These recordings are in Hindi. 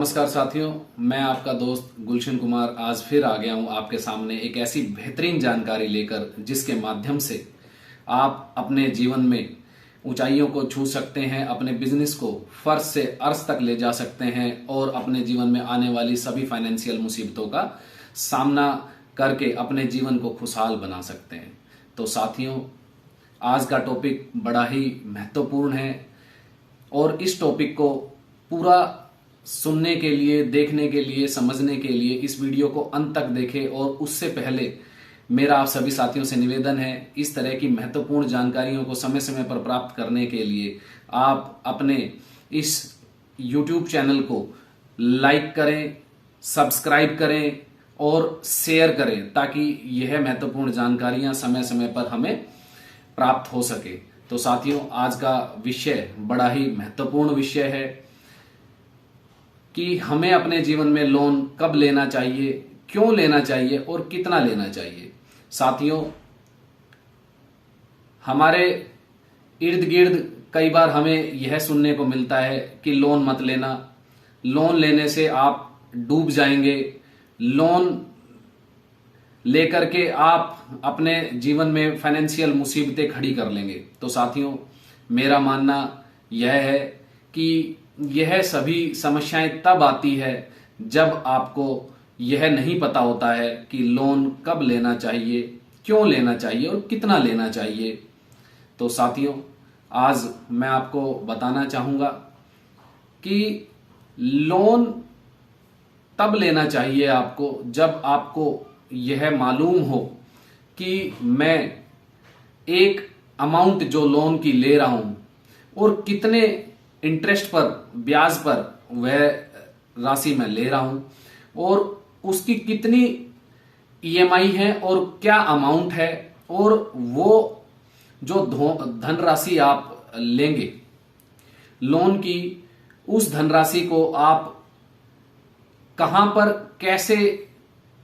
नमस्कार साथियों, मैं आपका दोस्त गुलशन कुमार आज फिर आ गया हूं आपके सामने एक ऐसी बेहतरीन जानकारी लेकर जिसके माध्यम से आप अपने जीवन में ऊंचाइयों को छू सकते हैं, अपने बिजनेस को फर्श से अर्श तक ले जा सकते हैं और अपने जीवन में आने वाली सभी फाइनेंशियल मुसीबतों का सामना करके अपने जीवन को खुशहाल बना सकते हैं। तो साथियों, आज का टॉपिक बड़ा ही महत्वपूर्ण है और इस टॉपिक को पूरा सुनने के लिए, देखने के लिए, समझने के लिए इस वीडियो को अंत तक देखें। और उससे पहले मेरा आप सभी साथियों से निवेदन है, इस तरह की महत्वपूर्ण जानकारियों को समय समय पर प्राप्त करने के लिए आप अपने इस YouTube चैनल को लाइक करें, सब्सक्राइब करें और शेयर करें ताकि यह महत्वपूर्ण जानकारियां समय समय पर हमें प्राप्त हो सके। तो साथियों, आज का विषय बड़ा ही महत्वपूर्ण विषय है कि हमें अपने जीवन में लोन कब लेना चाहिए, क्यों लेना चाहिए और कितना लेना चाहिए। साथियों, हमारे इर्द गिर्द कई बार हमें यह सुनने को मिलता है कि लोन मत लेना, लोन लेने से आप डूब जाएंगे, लोन लेकर के आप अपने जीवन में फाइनेंशियल मुसीबतें खड़ी कर लेंगे। तो साथियों, मेरा मानना यह है कि यह सभी समस्याएं तब आती है जब आपको यह नहीं पता होता है कि लोन कब लेना चाहिए, क्यों लेना चाहिए और कितना लेना चाहिए। तो साथियों, आज मैं आपको बताना चाहूंगा कि लोन तब लेना चाहिए आपको जब आपको यह मालूम हो कि मैं एक अमाउंट जो लोन की ले रहा हूं और कितने इंटरेस्ट पर, ब्याज पर वह राशि मैं ले रहा हूं और उसकी कितनी EMI है और क्या अमाउंट है, और वो जो धनराशि आप लेंगे लोन की, उस धनराशि को आप कहां पर कैसे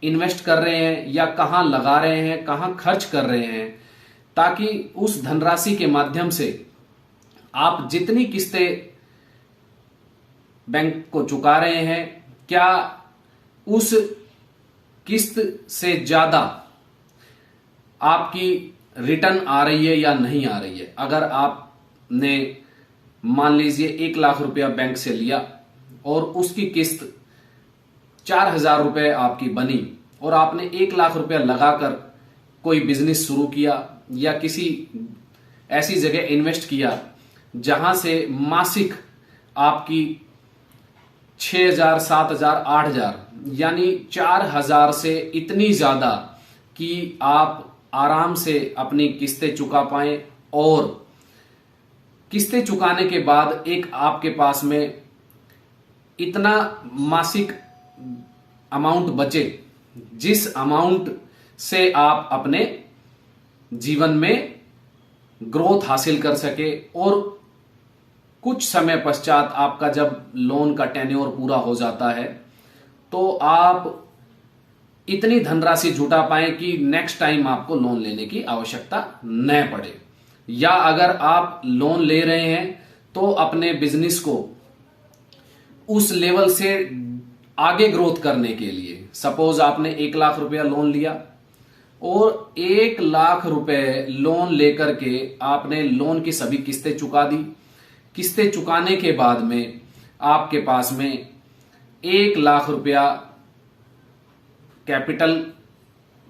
इन्वेस्ट कर रहे हैं या कहां लगा रहे हैं, कहां खर्च कर रहे हैं, ताकि उस धनराशि के माध्यम से आप जितनी किस्तें बैंक को चुका रहे हैं, क्या उस किस्त से ज्यादा आपकी रिटर्न आ रही है या नहीं आ रही है। अगर आपने मान लीजिए 1,00,000 रुपया बैंक से लिया और उसकी किस्त 4,000 रुपए आपकी बनी और आपने 1,00,000 रुपया लगाकर कोई बिजनेस शुरू किया या किसी ऐसी जगह इन्वेस्ट किया जहां से मासिक आपकी 6,000, 7,000, 8,000 यानी 4,000 से इतनी ज्यादा कि आप आराम से अपनी किस्तें चुका पाएं और किस्तें चुकाने के बाद एक आपके पास में इतना मासिक अमाउंट बचे जिस अमाउंट से आप अपने जीवन में ग्रोथ हासिल कर सके। और कुछ समय पश्चात आपका जब लोन का टेन्योर पूरा हो जाता है तो आप इतनी धनराशि जुटा पाए कि नेक्स्ट टाइम आपको लोन लेने की आवश्यकता न पड़े। या अगर आप लोन ले रहे हैं तो अपने बिजनेस को उस लेवल से आगे ग्रोथ करने के लिए, सपोज आपने 1,00,000 रुपया लोन लिया और 1,00,000 रुपए लोन लेकर के आपने लोन की सभी किस्तें चुका दी। किस्तें चुकाने के बाद में आपके पास में 1,00,000 रुपया कैपिटल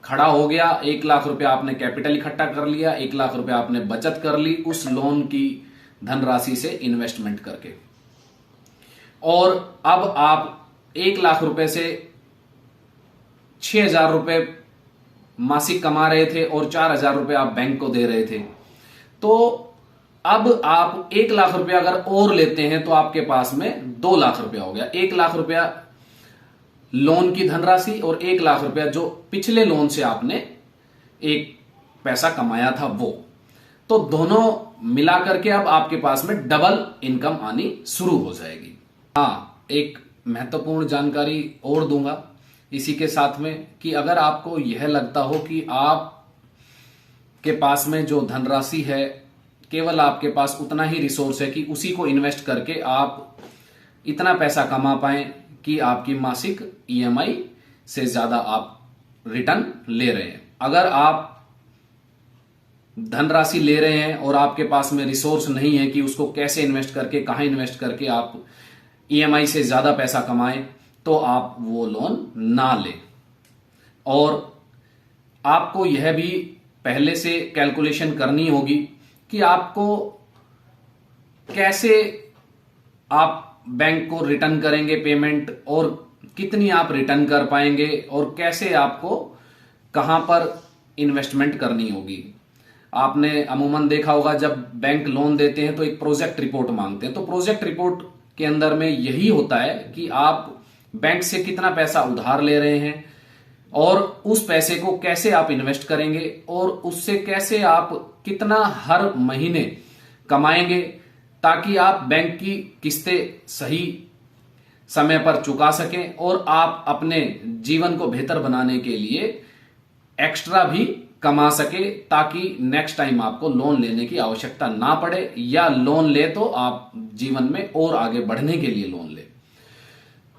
खड़ा हो गया। 1,00,000 रुपया आपने कैपिटल इकट्ठा कर लिया, 1,00,000 रुपया आपने बचत कर ली उस लोन की धनराशि से इन्वेस्टमेंट करके। और अब आप 1,00,000 रुपए से 6,000 रुपए मासिक कमा रहे थे और 4,000 रुपए आप बैंक को दे रहे थे। तो अब आप 1,00,000 रुपया अगर और लेते हैं तो आपके पास में 2,00,000 रुपया हो गया। 1,00,000 रुपया लोन की धनराशि और 1,00,000 रुपया जो पिछले लोन से आपने एक पैसा कमाया था वो। तो दोनों मिलाकर के अब आपके पास में डबल इनकम आनी शुरू हो जाएगी। हाँ, एक महत्वपूर्ण जानकारी और दूंगा इसी के साथ में कि अगर आपको यह लगता हो कि आप के पास में जो धनराशि है केवल आपके पास उतना ही रिसोर्स है कि उसी को इन्वेस्ट करके आप इतना पैसा कमा पाएं कि आपकी मासिक ईएमआई से ज्यादा आप रिटर्न ले रहे हैं। अगर आप धनराशि ले रहे हैं और आपके पास में रिसोर्स नहीं है कि उसको कैसे इन्वेस्ट करके, कहां इन्वेस्ट करके आप ईएमआई से ज्यादा पैसा कमाएं, तो आप वो लोन ना लें। और आपको यह भी पहले से कैलकुलेशन करनी होगी कि आपको कैसे आप बैंक को रिटर्न करेंगे पेमेंट, और कितनी आप रिटर्न कर पाएंगे, और कैसे आपको कहां पर इन्वेस्टमेंट करनी होगी। आपने अमूमन देखा होगा जब बैंक लोन देते हैं तो एक प्रोजेक्ट रिपोर्ट मांगते हैं, तो प्रोजेक्ट रिपोर्ट के अंदर में यही होता है कि आप बैंक से कितना पैसा उधार ले रहे हैं और उस पैसे को कैसे आप इन्वेस्ट करेंगे और उससे कैसे आप कितना हर महीने कमाएंगे, ताकि आप बैंक की किस्तें सही समय पर चुका सकें और आप अपने जीवन को बेहतर बनाने के लिए एक्स्ट्रा भी कमा सके, ताकि नेक्स्ट टाइम आपको लोन लेने की आवश्यकता ना पड़े, या लोन ले तो आप जीवन में और आगे बढ़ने के लिए लोन ले।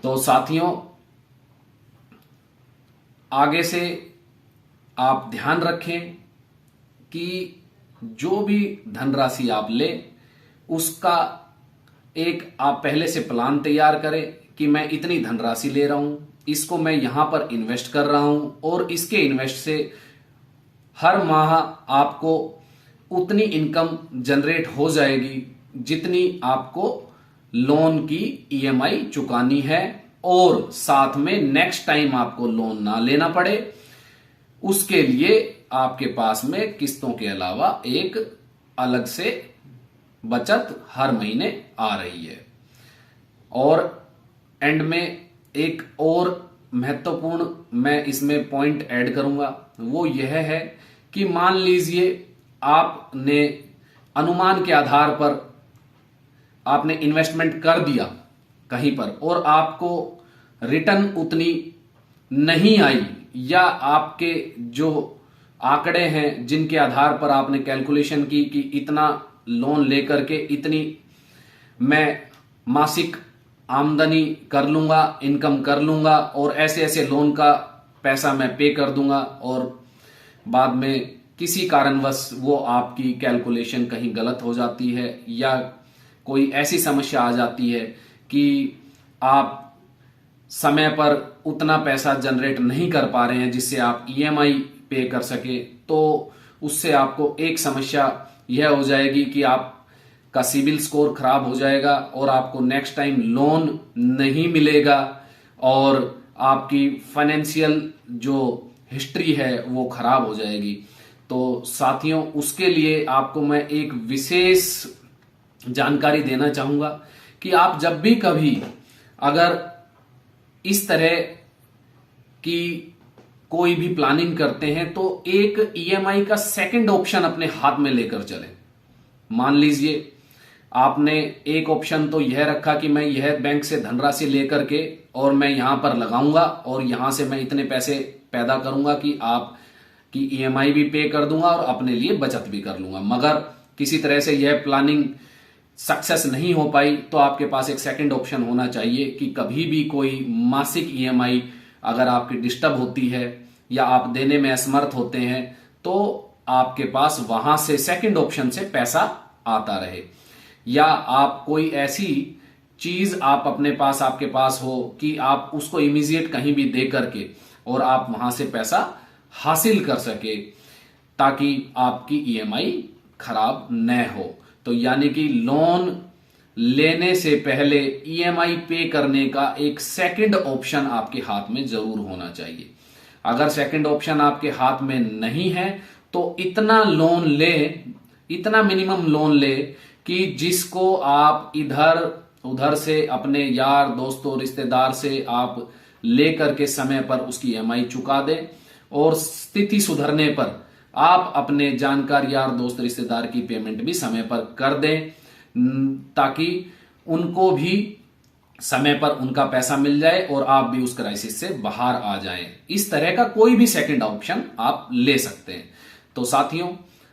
तो साथियों, आगे से आप ध्यान रखें कि जो भी धनराशि आप ले उसका एक आप पहले से प्लान तैयार करें कि मैं इतनी धनराशि ले रहा हूं, इसको मैं यहां पर इन्वेस्ट कर रहा हूं और इसके इन्वेस्ट से हर माह आपको उतनी इनकम जनरेट हो जाएगी जितनी आपको लोन की ईएमआई चुकानी है, और साथ में नेक्स्ट टाइम आपको लोन ना लेना पड़े। उसके लिए आपके पास में किस्तों के अलावा एक अलग से बचत हर महीने आ रही है। और एंड में एक और महत्वपूर्ण मैं इसमें पॉइंट ऐड करूंगा, वो यह है कि मान लीजिए आपने अनुमान के आधार पर आपने इन्वेस्टमेंट कर दिया कहीं पर और आपको रिटर्न उतनी नहीं आई, या आपके जो आंकड़े हैं जिनके आधार पर आपने कैलकुलेशन की कि इतना लोन लेकर के इतनी मैं मासिक आमदनी कर लूंगा, इनकम कर लूंगा और ऐसे ऐसे लोन का पैसा मैं पे कर दूंगा, और बाद में किसी कारणवश वो आपकी कैलकुलेशन कहीं गलत हो जाती है या कोई ऐसी समस्या आ जाती है कि आप समय पर उतना पैसा जनरेट नहीं कर पा रहे हैं जिससे आप ईएमआई पे कर सके, तो उससे आपको एक समस्या यह हो जाएगी कि आपका सिविल स्कोर खराब हो जाएगा और आपको नेक्स्ट टाइम लोन नहीं मिलेगा और आपकी फाइनेंशियल जो हिस्ट्री है वो खराब हो जाएगी। तो साथियों, उसके लिए आपको मैं एक विशेष जानकारी देना चाहूंगा कि आप जब भी कभी अगर इस तरह की कोई भी प्लानिंग करते हैं तो एक ईएमआई का सेकंड ऑप्शन अपने हाथ में लेकर चलें। मान लीजिए आपने एक ऑप्शन तो यह रखा कि मैं यह बैंक से धनराशि लेकर के और मैं यहां पर लगाऊंगा और यहां से मैं इतने पैसे पैदा करूंगा कि आप की ईएमआई भी पे कर दूंगा और अपने लिए बचत भी कर लूंगा। मगर किसी तरह से यह प्लानिंग सक्सेस नहीं हो पाई तो आपके पास एक सेकंड ऑप्शन होना चाहिए कि कभी भी कोई मासिक ईएमआई अगर आपकी डिस्टर्ब होती है या आप देने में असमर्थ होते हैं तो आपके पास वहां से सेकंड ऑप्शन से पैसा आता रहे, या आप कोई ऐसी चीज आप अपने पास आपके पास हो कि आप उसको इमीडिएट कहीं भी दे करके और आप वहां से पैसा हासिल कर सके ताकि आपकी ईएमआई खराब न हो। तो यानी कि लोन लेने से पहले ईएमआई पे करने का एक सेकंड ऑप्शन आपके हाथ में जरूर होना चाहिए। अगर सेकंड ऑप्शन आपके हाथ में नहीं है तो इतना लोन ले, इतना मिनिमम लोन ले कि जिसको आप इधर उधर से अपने यार दोस्तों रिश्तेदार से आप लेकर के समय पर उसकी ईएमआई चुका दें, और स्थिति सुधरने पर आप अपने जानकार यार दोस्त रिश्तेदार की पेमेंट भी समय पर कर दें ताकि उनको भी समय पर उनका पैसा मिल जाए और आप भी उस क्राइसिस से बाहर आ जाएं। इस तरह का कोई भी सेकंड ऑप्शन आप ले सकते हैं। तो साथियों,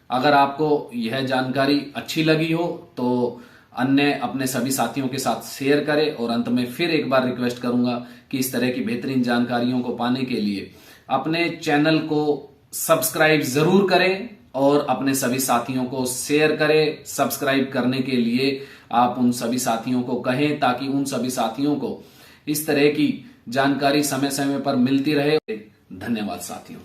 अगर आपको यह जानकारी अच्छी लगी हो तो अन्य अपने सभी साथियों के साथ शेयर करें। और अंत में फिर एक बार रिक्वेस्ट करूंगा कि इस तरह की बेहतरीन जानकारियों को पाने के लिए अपने चैनल को सब्सक्राइब जरूर करें और अपने सभी साथियों को शेयर करें। सब्सक्राइब करने के लिए आप उन सभी साथियों को कहें ताकि उन सभी साथियों को इस तरह की जानकारी समय समय पर मिलती रहे। धन्यवाद साथियों।